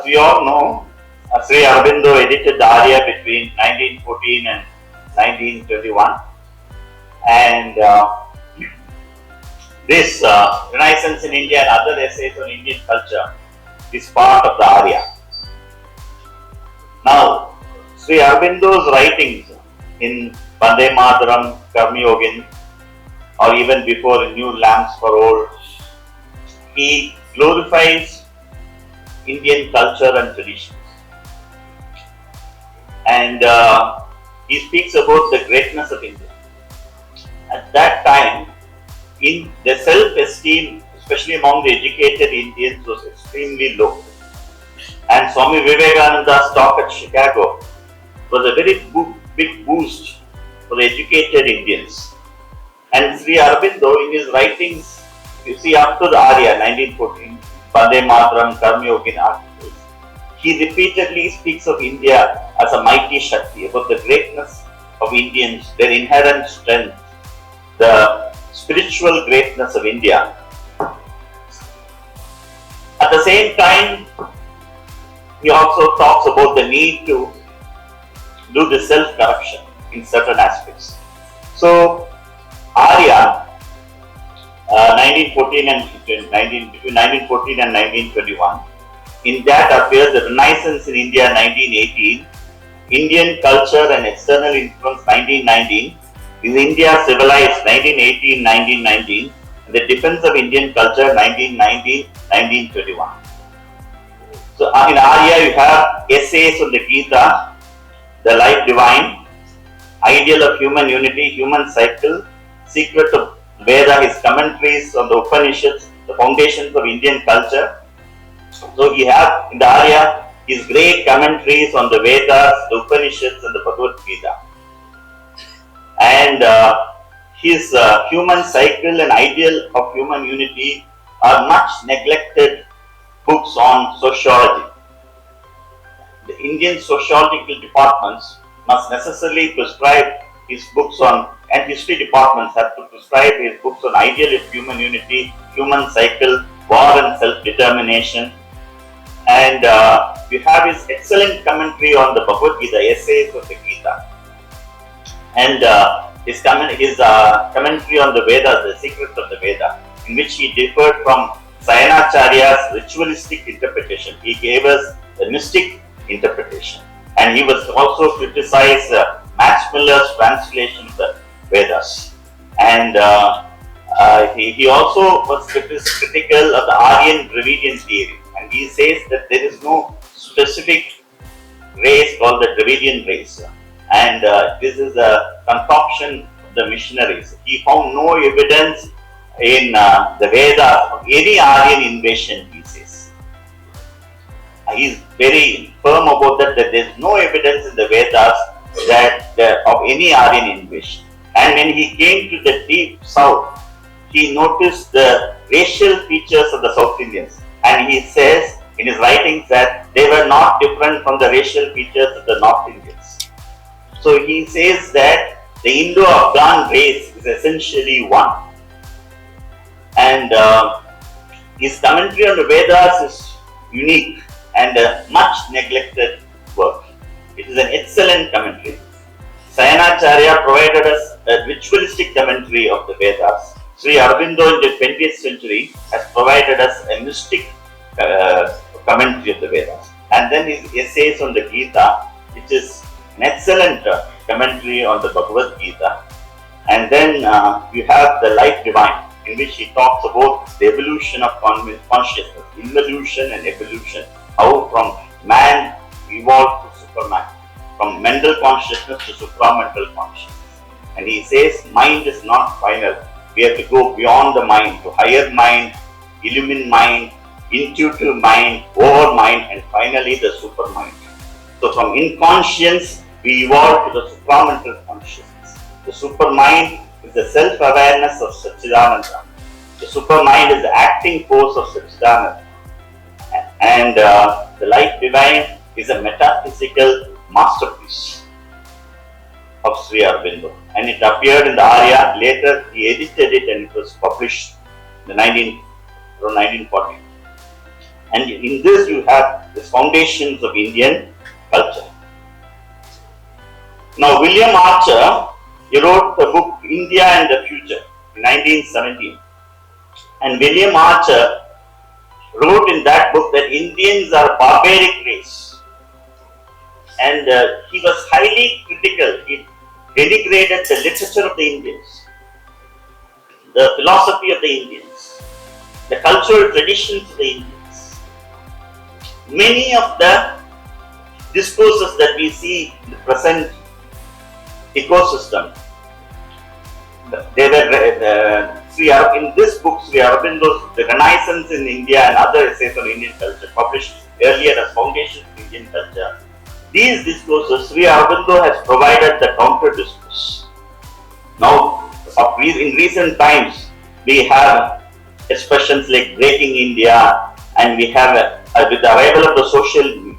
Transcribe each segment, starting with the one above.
As we all know, Sri Aurobindo edited the Arya between 1914 and 1921, and this Renaissance in India and other essays on Indian culture is part of the Arya. Now, Sri Aurobindo's writings in Vande Mataram, Karma Yogin, or even before in New Lamps for Old, he glorifies Indian culture and traditions. And he speaks about the greatness of India. At that time, in the self-esteem, especially among the educated Indians, was extremely low. And Swami Vivekananda's talk at Chicago was a very big boost for the educated Indians. And Sri Aurobindo, in his writings, you see, up to the Arya, 1914, Vande Mataram, Karma Yogin articles, he repeatedly speaks of India as a mighty Shakti, about the greatness of Indians, their inherent strength, the spiritual greatness of India. At the same time, he also talks about the need to do the self-correction in certain aspects. So, Arya, 1914 and between 1914 and 1921, in that appears the Renaissance in India 1918, Indian culture and external influence 1919, is India civilized 1918-1919, and the defense of Indian culture 1919-1921. So in Arya you have essays on the Gita, the life divine, ideal of human unity, human cycle, secret of Veda, his commentaries on the Upanishads, the foundations of Indian culture. So you have in the Arya his great commentaries on the Vedas, the Upanishads and the Bhagavad Gita. And his human cycle and ideal of human unity are much neglected books on sociology. The Indian sociological departments must necessarily prescribe his books on, and history departments have to prescribe his books on ideal of human unity, human cycle, war and self-determination. And you have his excellent commentary on the Bhagavad Gita, essays of the Gita. And his commentary on the Vedas, the secrets of the Veda, in which he differed from Sayanacharya's ritualistic interpretation. He gave us the mystic interpretation. And he was also criticized Max Miller's translation of the Vedas. And he also was critical of the Aryan Dravidian theory. And he says that there is no specific race called the Dravidian race. And this is a concoction of the missionaries. He found no evidence in the Vedas of any Aryan invasion, he says. He is very firm about that there is no evidence in the Vedas of any Aryan invasion. And when he came to the deep south, he noticed the racial features of the South Indians. And he says in his writings that they were not different from the racial features of the North Indians. So he says that the Indo-Afghan race is essentially one. And his commentary on the Vedas is unique and a much neglected work. It is an excellent commentary. Sayanacharya provided us a ritualistic commentary of the Vedas. Sri Aurobindo in the 20th century has provided us a mystic commentary of the Vedas. And then his essays on the Gita, which is an excellent commentary on the Bhagavad Gita. And then you have the life divine, in which he talks about the evolution of consciousness, involution and evolution, how from man evolved to superman, from mental consciousness to supramental consciousness. And he says mind is not final. We have to go beyond the mind to higher mind, illumined mind, intuitive mind, over mind, and finally the super mind. So from inconscience, we evolve to the supramental consciousness. The super mind is the self-awareness of Satchidananda. The super mind is the acting force of Satchidananda. And the life divine is a metaphysical masterpiece of Sri Aurobindo. And it appeared in the Arya. Later he edited it and it was published in the 1940. And in this you have the foundations of Indian culture. Now William Archer, he wrote the book India and the Future in 1917. And William Archer wrote in that book that Indians are a barbaric race. And he was highly critical. He denigrated the literature of the Indians, the philosophy of the Indians, the cultural traditions of the Indians. Many of the discourses that we see in the present ecosystem, they were in this book, Sri Aurobindo's The Renaissance in India and Other Essays on Indian Culture, published earlier as Foundations of Indian Culture. These discourses, Sri Aurobindo has provided the counter discourse. Now, in recent times, we have expressions like breaking India, and we have, with the arrival of the social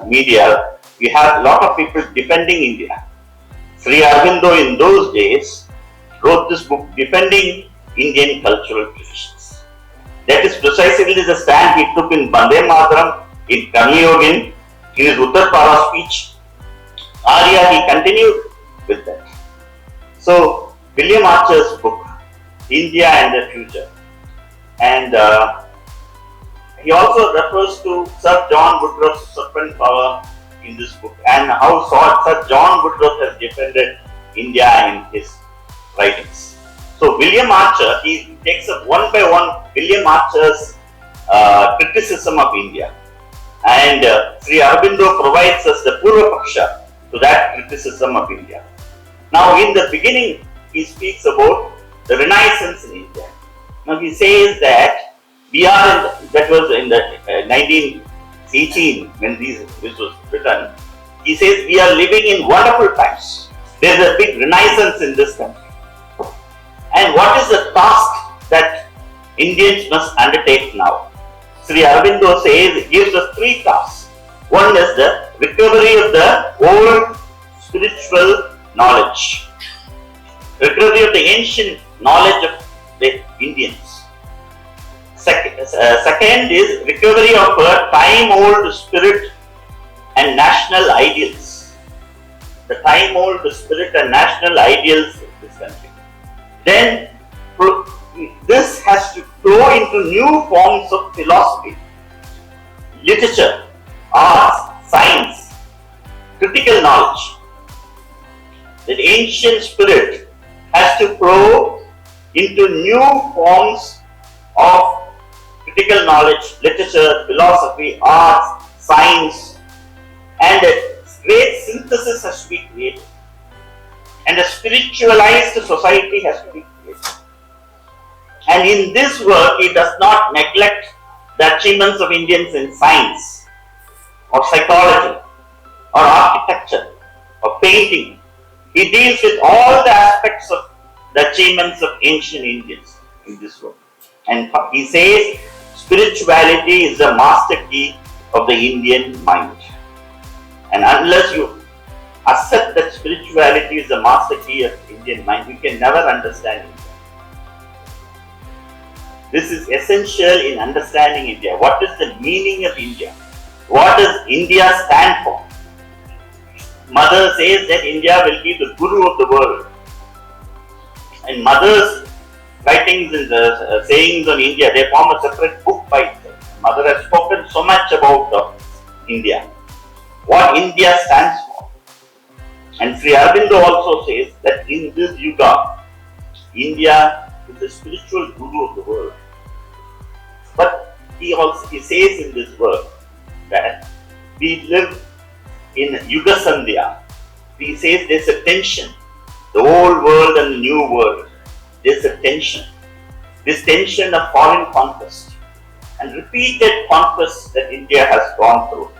media, we have a lot of people defending India. Sri Aurobindo in those days wrote this book defending Indian cultural traditions. That is precisely the stand he took in Bande Mataram, in Karnayogin, in his Uttarpara speech. Arya, he continued with that. So, William Archer's book, India and the Future. And he also refers to Sir John Woodruff's serpent power in this book, and how Sir John Woodruff has defended India in his writings. So William Archer, he takes up one by one William Archer's criticism of India, and Sri Aurobindo provides us the Purva Paksha to that criticism of India. Now in the beginning, he speaks about the Renaissance in India. Now he says that we are that was in the 1918 when this was written. He says we are living in wonderful times. There is a big renaissance in this country. And what is the task that Indians must undertake now? Sri Aurobindo says, gives us three tasks. One is the recovery of the old spiritual knowledge, recovery of the ancient knowledge of the Indians. Second is recovery of a time-old spirit and national ideals. The time-old spirit and national ideals of this country. Then this has to flow into new forms of philosophy, literature, arts, science, critical knowledge. The ancient spirit has to flow into new forms of critical knowledge, literature, philosophy, arts, science, and a great synthesis has to be created. And a spiritualized society has to be created. And in this work, he does not neglect the achievements of Indians in science, or psychology, or architecture, or painting. He deals with all the aspects of the achievements of ancient Indians in this work. And he says, spirituality is the master key of the Indian mind. And unless you accept that spirituality is the master key of the Indian mind, you can never understand India. This is essential in understanding India. What is the meaning of India? What does India stand for? Mother says that India will be the guru of the world. And Mother's writings and the sayings on India, they form a separate book by itself. Mother has spoken so much about India, what India stands for. And Sri Aurobindo also says that in this yuga, India is the spiritual guru of the world. But he says in this work that we live in Yuga Sandhya. He says there's a tension, the old world and the new world. There's a tension. This tension of foreign conquest and repeated conquests that India has gone through.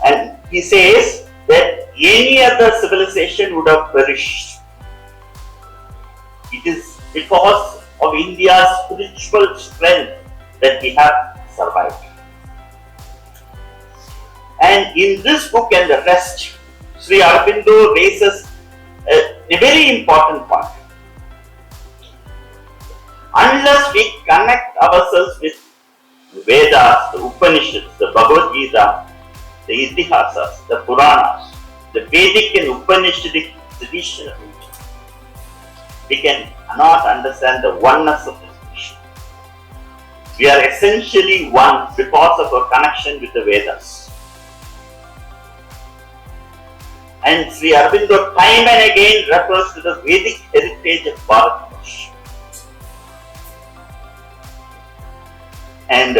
And he says that any other civilization would have perished. It is because of India's spiritual strength that we have survived. And in this book and the rest, Sri Aurobindo raises a very important point. Unless we connect ourselves with The Vedas, the Upanishads, the Bhagavad Gita, the Itihasas, the Puranas, the Vedic and Upanishadic tradition, we cannot understand the oneness of this mission. We are essentially one because of our connection with the Vedas. And Sri Aurobindo time and again refers to the Vedic heritage of Bharatvarsh. And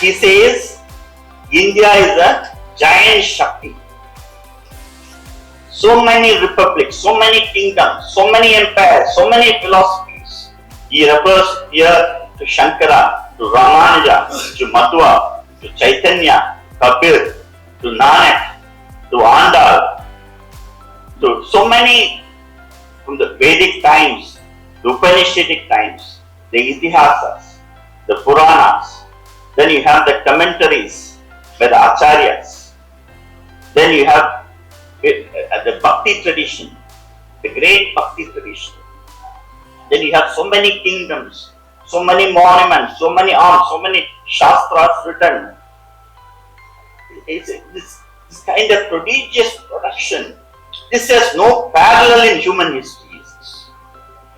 he says India is a giant Shakti. So many republics, so many kingdoms, so many empires, so many philosophies. He refers here to Shankara, to Ramanuja, to Madhva, to Chaitanya, Kabir, to Nanak, to Andal, to so many from the Vedic times, the Upanishadic times, the Itihasas, the Puranas. Then you have the commentaries by the Acharyas. Then you have the Bhakti tradition, the great Bhakti tradition. Then you have so many kingdoms, so many monuments, so many arms, so many Shastras written. It's this kind of prodigious production. This has no parallel in human history.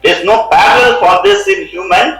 There is no parallel for this in human